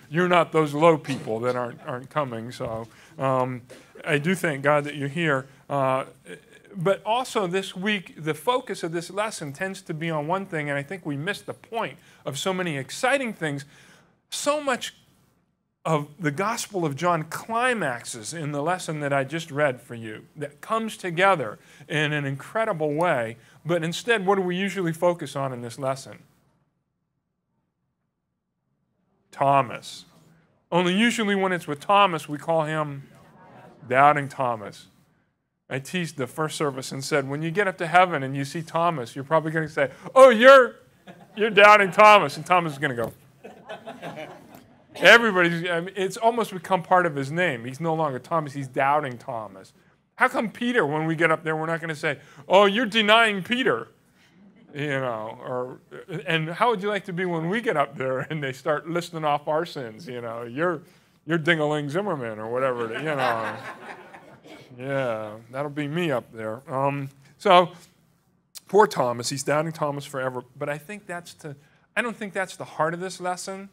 You're not those low people that aren't coming. So I do thank God that you're here. But also this week, the focus of this lesson tends to be on one thing, and I think we missed the point of so many exciting things. So much of the Gospel of John climaxes in the lesson that I just read for you, that comes together in an incredible way. But instead, what do we usually focus on in this lesson? Thomas. Only usually when it's with Thomas, we call him Doubting Thomas. I teased the first service and said, when you get up to heaven and you see Thomas, you're probably going to say, oh, you're Doubting Thomas. And Thomas is going to go. It's almost become part of his name. He's no longer Thomas, he's Doubting Thomas. How come Peter, when we get up there, we're not going to say, oh, you're denying Peter? And how would you like to be when we get up there and they start listing off our sins? You're Ding-a-ling Zimmerman or whatever, Yeah, that'll be me up there. So poor Thomas, he's doubting Thomas forever. But I don't think that's the heart of this lesson.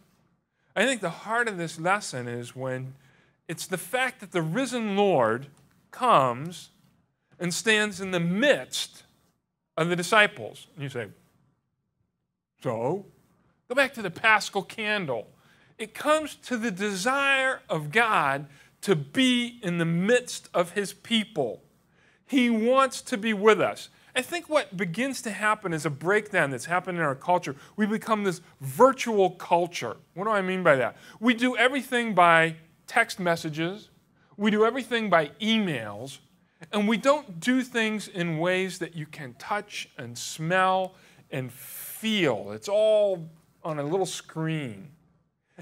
I think the heart of this lesson is when it's the fact that the risen Lord comes and stands in the midst of the disciples. And you say, so? Go back to the Paschal candle. It comes to the desire of God to be in the midst of his people. He wants to be with us. I think what begins to happen is a breakdown that's happened in our culture. We become this virtual culture. What do I mean by that? We do everything by text messages. We do everything by emails. And we don't do things in ways that you can touch and smell and feel. It's all on a little screen.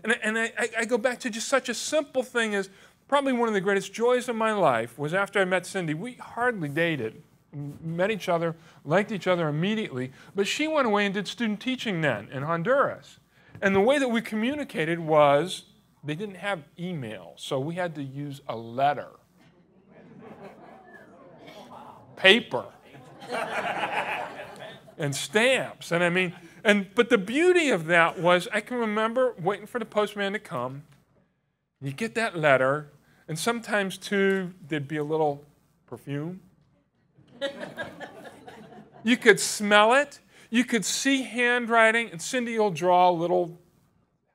And I go back to just such a simple thing as probably one of the greatest joys of my life was after I met Cindy. We hardly dated, met each other, liked each other immediately, but she went away and did student teaching then in Honduras. And the way that we communicated was they didn't have email, so we had to use a letter. Paper. And stamps. But the beauty of that was I can remember waiting for the postman to come. You get that letter, and sometimes, too, there'd be a little perfume. You could smell it. You could see handwriting, and Cindy will draw little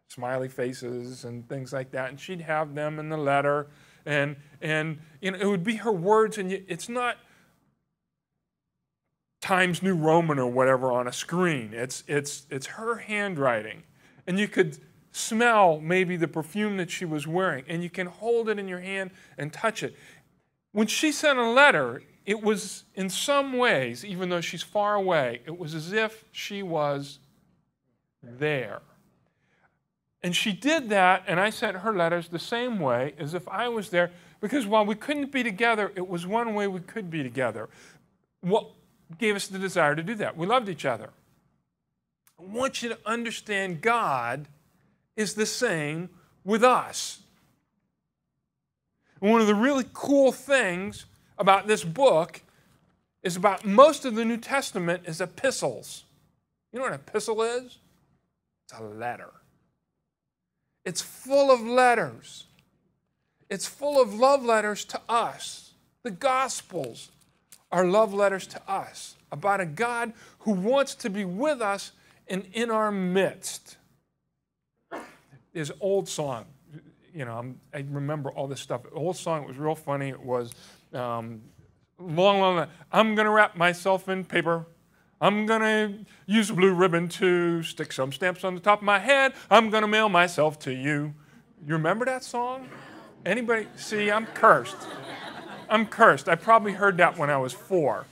smiley faces and things like that, and she'd have them in the letter, and it would be her words, and it's not Times New Roman or whatever on a screen. It's her handwriting, and you could smell maybe the perfume that she was wearing, and you can hold it in your hand and touch it. When she sent a letter, it was in some ways, even though she's far away, it was as if she was there. And she did that, and I sent her letters the same way as if I was there, because while we couldn't be together, it was one way we could be together. What gave us the desire to do that? We loved each other. I want you to understand God is the same with us. And one of the really cool things about this book is about most of the New Testament is epistles. You know what an epistle is? It's a letter. It's full of letters. It's full of love letters to us. The Gospels are love letters to us about a God who wants to be with us and in our midst. There's an old song. I remember all this stuff. Old song, it was real funny. It was long. I'm going to wrap myself in paper. I'm going to use a blue ribbon to stick some stamps on the top of my head. I'm going to mail myself to you. You remember that song? Anybody? See, I'm cursed. I'm cursed. I probably heard that when I was 4.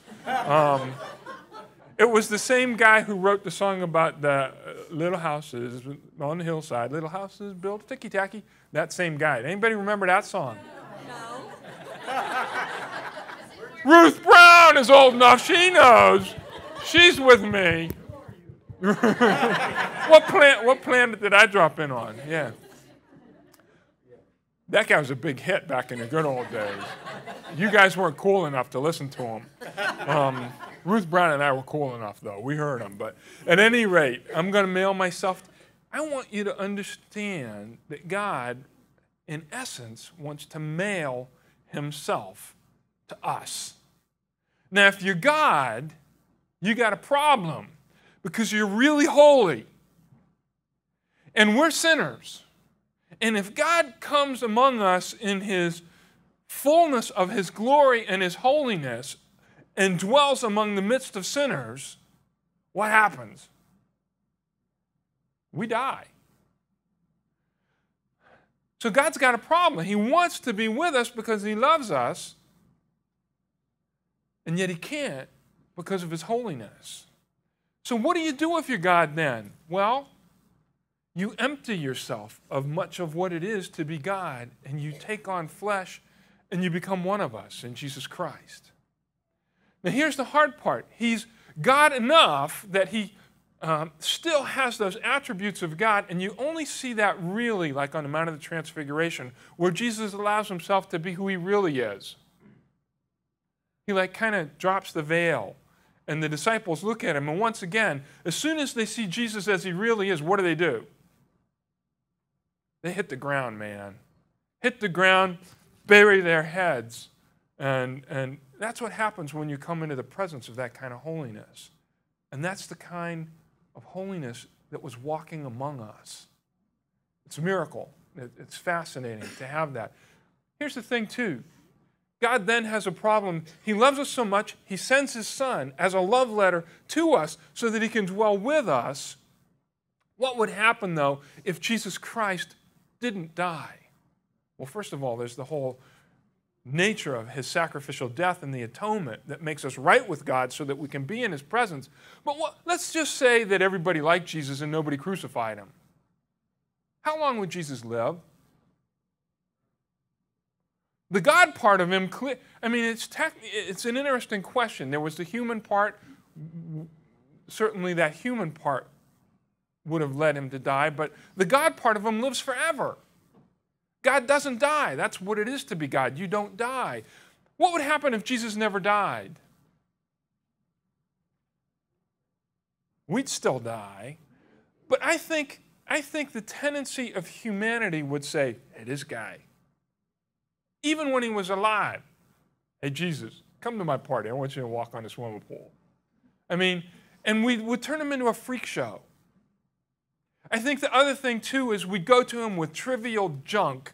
It was the same guy who wrote the song about the little houses on the hillside, little houses built ticky-tacky. That same guy. Anybody remember that song? No. Ruth Brown is old enough. She knows. She's with me. What planet did I drop in on? Yeah. That guy was a big hit back in the good old days. You guys weren't cool enough to listen to him. Ruth Brown and I were cool enough, though. We heard him. But at any rate, I'm going to mail myself. I want you to understand that God, in essence, wants to mail himself to us. Now, if you're God, you got a problem because you're really holy. And we're sinners. And if God comes among us in his fullness of his glory and his holiness and dwells among the midst of sinners, what happens? We die. So God's got a problem. He wants to be with us because he loves us, and yet he can't because of his holiness. So what do you do if you're God then? Well, you empty yourself of much of what it is to be God, and you take on flesh, and you become one of us in Jesus Christ. Now here's the hard part. He's God enough that he still has those attributes of God, and you only see that really like on the Mount of the Transfiguration, where Jesus allows himself to be who he really is. He like kind of drops the veil, and the disciples look at him, and once again, as soon as they see Jesus as he really is, what do? They hit the ground, man. Hit the ground, bury their heads, and that's what happens when you come into the presence of that kind of holiness. And that's the kind of holiness that was walking among us. It's a miracle. It's fascinating to have that. Here's the thing, too. God then has a problem. He loves us so much, he sends his Son as a love letter to us so that he can dwell with us. What would happen, though, if Jesus Christ didn't die? Well, first of all, there's the whole nature of his sacrificial death and the atonement that makes us right with God so that we can be in his presence. But let's just say that everybody liked Jesus and nobody crucified him. How long would Jesus live? The God part of him, I mean, it's an interesting question. There was the human part. Certainly that human part would have led him to die, but the God part of him lives forever. God doesn't die. That's what it is to be God. You don't die. What would happen if Jesus never died? We'd still die. But I think the tendency of humanity would say, hey, this guy, even when he was alive, hey, Jesus, come to my party. I want you to walk on the swimming pool. I mean, and we would turn him into a freak show. I think the other thing, too, is we go to him with trivial junk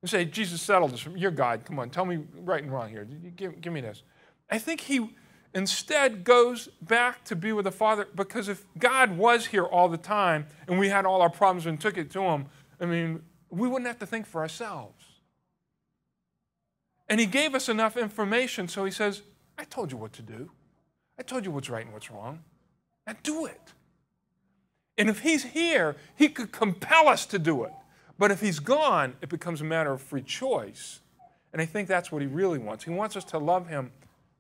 and say, Jesus, settle this. You're God. Come on, tell me right and wrong here. Give me this. I think he instead goes back to be with the Father, because if God was here all the time and we had all our problems and took it to him, I mean, we wouldn't have to think for ourselves. And he gave us enough information, so he says, I told you what to do. I told you what's right and what's wrong. Now do it. And if he's here, he could compel us to do it. But if he's gone, it becomes a matter of free choice. And I think that's what he really wants. He wants us to love him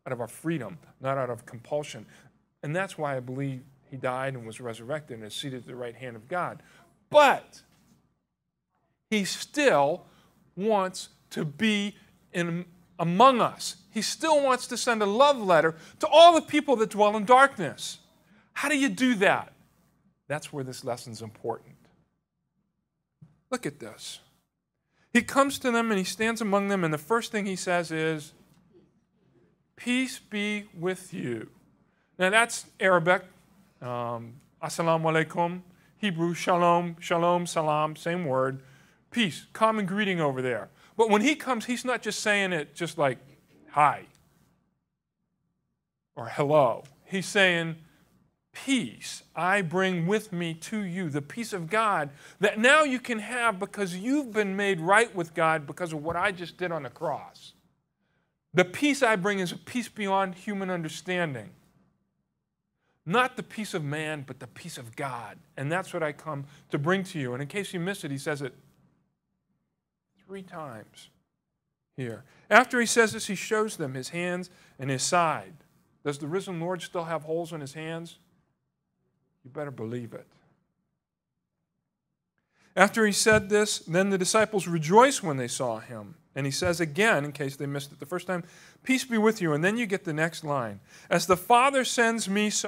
out of our freedom, not out of compulsion. And that's why I believe he died and was resurrected and is seated at the right hand of God. But he still wants to be among us. He still wants to send a love letter to all the people that dwell in darkness. How do you do that? That's where this lesson's important. Look at this. He comes to them and he stands among them, and the first thing he says is, peace be with you. Now that's Arabic, assalamu alaikum, Hebrew, shalom, shalom, salam, same word. Peace, common greeting over there. But when he comes, he's not just saying it just like, hi, or hello. He's saying, peace I bring with me to you, the peace of God that now you can have because you've been made right with God because of what I just did on the cross. The peace I bring is a peace beyond human understanding. Not the peace of man, but the peace of God. And that's what I come to bring to you. And in case you missed it, he says it 3 times here. After he says this, he shows them his hands and his side. Does the risen Lord still have holes in his hands? You better believe it. After he said this, then the disciples rejoiced when they saw him. And he says again, in case they missed it the first time, peace be with you. And then you get the next line. As the Father sends me, so